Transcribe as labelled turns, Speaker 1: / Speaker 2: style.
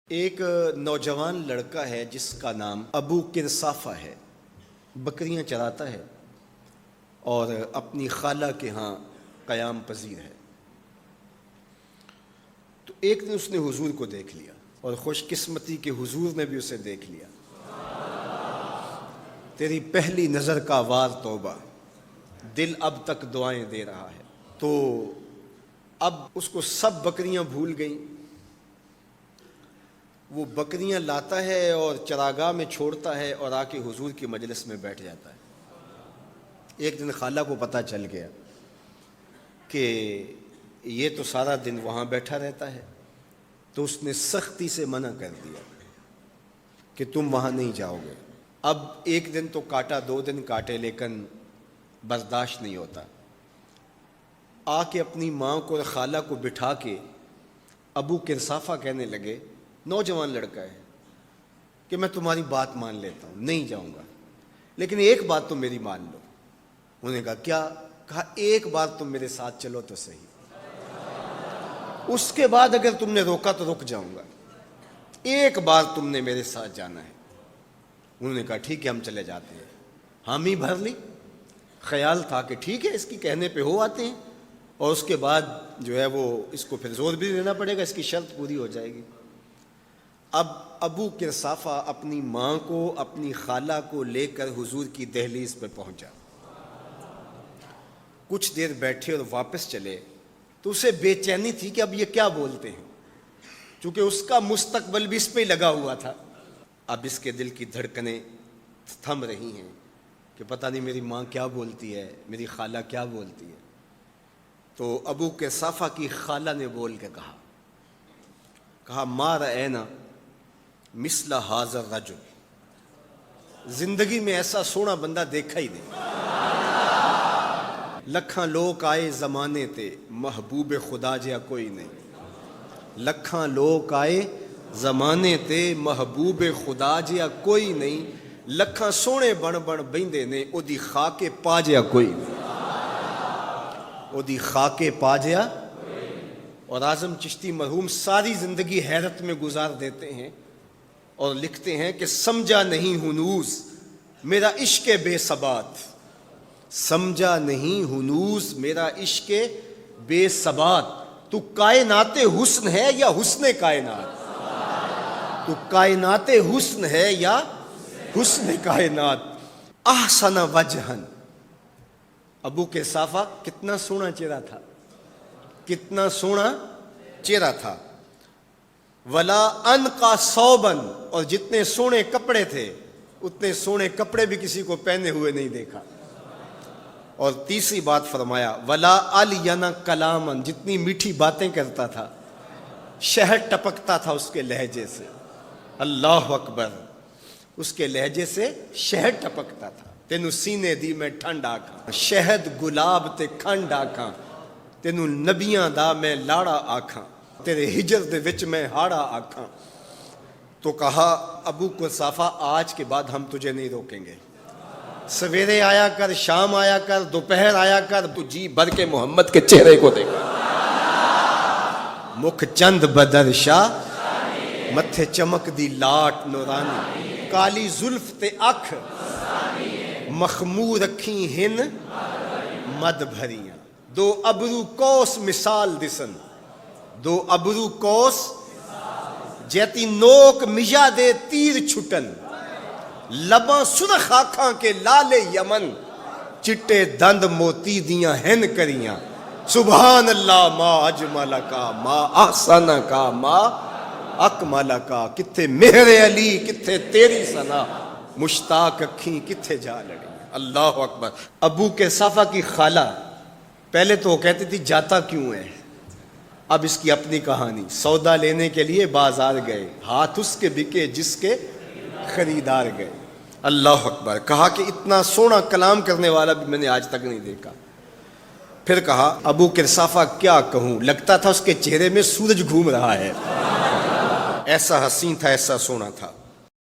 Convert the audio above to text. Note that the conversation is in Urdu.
Speaker 1: ایک نوجوان لڑکا ہے جس کا نام ابو قرصافہ ہے، بکریاں چراتا ہے اور اپنی خالہ کے ہاں قیام پذیر ہے۔ تو ایک دن اس نے حضور کو دیکھ لیا اور خوش قسمتی کہ حضور نے بھی اسے دیکھ لیا۔ تیری پہلی نظر کا وار توبہ، دل اب تک دعائیں دے رہا ہے۔ تو اب اس کو سب بکریاں بھول گئیں، وہ بکریاں لاتا ہے اور چراگاہ میں چھوڑتا ہے اور آ کے حضور کی مجلس میں بیٹھ جاتا ہے۔ ایک دن خالہ کو پتہ چل گیا کہ یہ تو سارا دن وہاں بیٹھا رہتا ہے، تو اس نے سختی سے منع کر دیا کہ تم وہاں نہیں جاؤ گے۔ اب ایک دن تو کاٹا، 2 دن کاٹے، لیکن برداشت نہیں ہوتا۔ آ کے اپنی ماں کو اور خالہ کو بٹھا کے ابو قرصافہ کہنے لگے، نوجوان لڑکا ہے، کہ میں تمہاری بات مان لیتا ہوں، نہیں جاؤں گا، لیکن ایک بات تم میری مان لو۔ انہوں نے کہا کیا؟ کہا ایک بار تم میرے ساتھ چلو تو صحیح، اس کے بعد اگر تم نے روکا تو رک جاؤں گا، ایک بار تم نے میرے ساتھ جانا ہے۔ انہوں نے کہا ٹھیک ہے، ہم چلے جاتے ہیں۔ حامی بھر لی، خیال تھا کہ ٹھیک ہے اس کی کہنے پہ ہو آتے ہیں، اور اس کے بعد جو ہے وہ اس کو پھر زور بھی دینا پڑے گا، اس کی شرط پوری ہو جائے گی۔ اب ابو قرصافہ اپنی ماں کو، اپنی خالہ کو لے کر حضور کی دہلیز پہ پہنچا۔ کچھ دیر بیٹھے اور واپس چلے تو اسے بے چینی تھی کہ اب یہ کیا بولتے ہیں، چونکہ اس کا مستقبل بھی اس پہ لگا ہوا تھا۔ اب اس کے دل کی دھڑکنیں تھم رہی ہیں کہ پتہ نہیں میری ماں کیا بولتی ہے، میری خالہ کیا بولتی ہے۔ تو ابو قرصافہ کی خالہ نے بول کے کہا ما رأینا مثل ھذا الرجل، زندگی میں ایسا سونا بندہ دیکھا ہی نہیں۔ لکھاں لوگ آئے زمانے تے، محبوب خدا جیا کوئی نہیں۔ لکھاں لوگ آئے زمانے تے، محبوب خدا جیا کوئی نہیں۔ لکھاں سونے بن بن بیندے نے، او دی خاک پا جیا کوئی نہیں۔ او دی خاک پا جیا۔ اور اعظم چشتی مرحوم ساری زندگی حیرت میں گزار دیتے ہیں اور لکھتے ہیں کہ سمجھا نہیں ہنوز میرا عشق بے ثبات، سمجھا نہیں ہنوز میرا عشق بے ثبات، تو کائنات حسن ہے یا حسن کائنات، تو کائنات حسن ہے یا حسن کائنات۔ احسن وجہن، ابو قرصافہ کتنا سونا چہرہ تھا، کتنا سونا چہرہ تھا۔ ولا انقا ثوبا، اور جتنے سونے کپڑے تھے اتنے سونے کپڑے بھی کسی کو پہنے ہوئے نہیں دیکھا۔ اور تیسری بات فرمایا ولا الین کلاما، جتنی میٹھی باتیں کرتا تھا، شہد ٹپکتا تھا اس کے لہجے سے۔ اللہ اکبر، اس کے لہجے سے شہد ٹپکتا تھا۔ تینوں سینے دی میں ٹھنڈ آکھاں، شہد گلاب تے کھنڈ آکھاں، تینوں نبیاں دا میں لاڑا آکھاں، تیرے ہجر دے وچ میں ہاڑا آکھاں۔ تو کہا ابو قرصافہ آج کے بعد ہم تجھے نہیں روکیں گے، سویرے آیا کر، شام آیا کر، دوپہر آیا کر، تو جی بھر کے محمد کے چہرے کو دیکھا۔ مکھ چند بدر شاہ، متھے چمک دی لاٹ نورانی، کالی زلف تے اکھ، مخمور رکھی ہن مد بھریاں، دو ابرو کوس مثال دسن، دو ابرو کوس جیتی نوک مجا دے تیر چھٹن، لباں سرخ آنکھاں کے لال یمن، چٹے دند موتی دیاں ہن کریاں۔ سبحان اللہ ما اجمل کا، ما احسن کا، ما اکمل کا۔ کتھے مہر علی، کتھے تیری ثنا، مشتاق اکھیں کتھے جا لڑی۔ اللہ اکبر۔ ابو قرصافہ کی خالہ پہلے تو وہ کہتی تھی جاتا کیوں ہے، اب اس کی اپنی کہانی۔ سودا لینے کے لیے بازار گئے، ہاتھ اس کے بکے جس کے خریدار گئے۔ اللہ اکبر۔ کہا کہ اتنا سونا کلام کرنے والا بھی میں نے آج تک نہیں دیکھا۔ پھر کہا ابو قرصافہ کیا کہوں، لگتا تھا اس کے چہرے میں سورج گھوم رہا ہے، ایسا حسین تھا، ایسا سونا تھا۔